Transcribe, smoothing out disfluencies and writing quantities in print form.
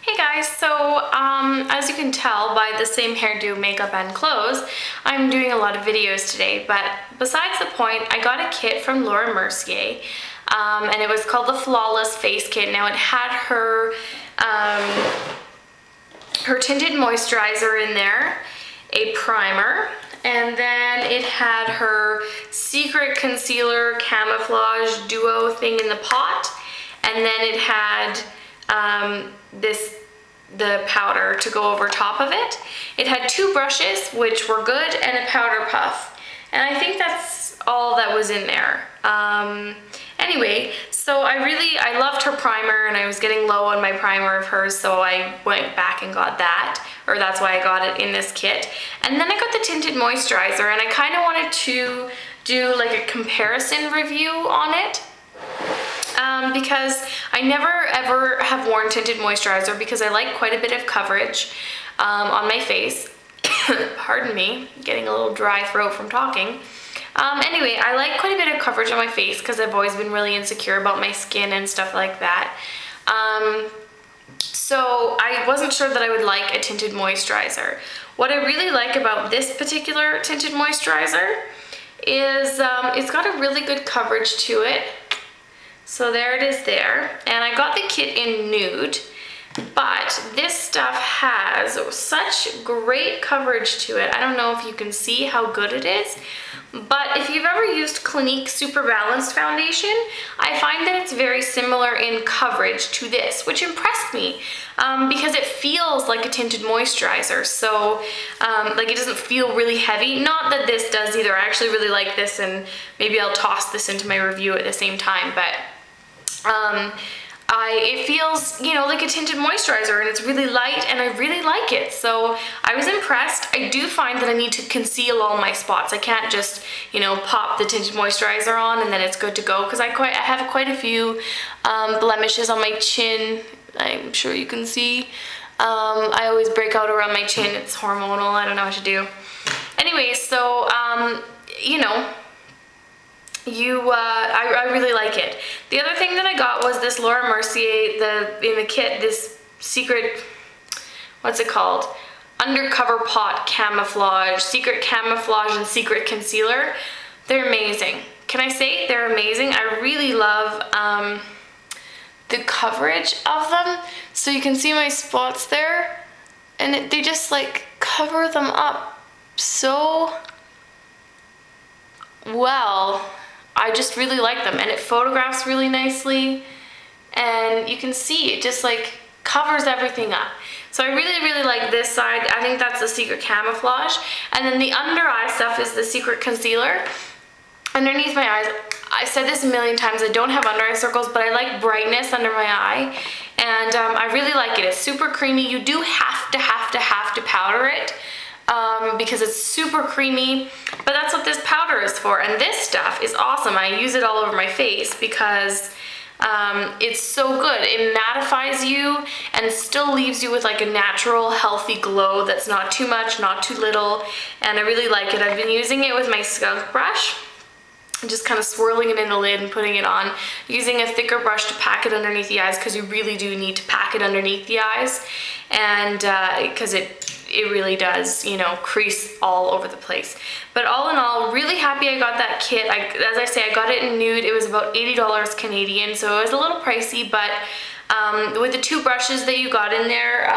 Hey guys, so as you can tell by the same hairdo, makeup, and clothes, I'm doing a lot of videos today, but besides the point, I got a kit from Laura Mercier, and it was called the Flawless Face Kit. Now it had her tinted moisturizer in there, a primer, and then it had her secret concealer camouflage duo thing in the pot, and then it had the powder to go over top of it. It had two brushes, which were good, and a powder puff. And I think that's all that was in there. Anyway, so I loved her primer, and I was getting low on my primer of hers, so I went back and got that, or that's why I got it in this kit. And then I got the tinted moisturizer, and I kind of wanted to do like a comparison review on it. Because I never ever have worn tinted moisturizer because I like quite a bit of coverage on my face. Pardon me, getting a little dry throat from talking. Anyway, I like quite a bit of coverage on my face because I've always been really insecure about my skin and stuff like that. So I wasn't sure that I would like a tinted moisturizer. What I really like about this particular tinted moisturizer is it's got a really good coverage to it. So there it is there, and I got the kit in nude, but this stuff has such great coverage to it. I don't know if you can see how good it is, but if you've ever used Clinique Super Balanced Foundation, I find that it's very similar in coverage to this, which impressed me because it feels like a tinted moisturizer. So like it doesn't feel really heavy. Not that this does either. I actually really like this, and maybe I'll toss this into my review at the same time, but it feels, you know, like a tinted moisturizer, and it's really light, and I really like it. So I was impressed. I do find that I need to conceal all my spots. I can't just, you know, pop the tinted moisturizer on and then it's good to go, because I have quite a few blemishes on my chin. I'm sure you can see. I always break out around my chin. It's hormonal. I don't know what to do. Anyway, so you know, I really like it. The other thing that I got was this Laura Mercier, in the kit, this secret, what's it called? Undercover Pot Camouflage, Secret Camouflage and Secret Concealer. They're amazing. Can I say they're amazing? I really love the coverage of them. So you can see my spots there, and they just like cover them up so well. I just really like them, and it photographs really nicely, and you can see it just like covers everything up. So I really like this side. I think that's the Secret Camouflage, and then the under eye stuff is the Secret Concealer. Underneath my eyes, I said this a million times, I don't have under eye circles, but I like brightness under my eye, and I really like it. It's super creamy. You do have to powder it, because it's super creamy, but that's what this powder is for. And this stuff is awesome. I use it all over my face because it's so good. It mattifies you and still leaves you with like a natural, healthy glow that's not too much, not too little, and I really like it. I've been using it with my skunk brush, just kind of swirling it in the lid and putting it on, using a thicker brush to pack it underneath the eyes, because you really do need to pack it underneath the eyes, and because it really does, you know, crease all over the place. But all in all, really happy I got that kit. As I say, I got it in nude. It was about $80 Canadian, so it was a little pricey, but with the two brushes that you got in there,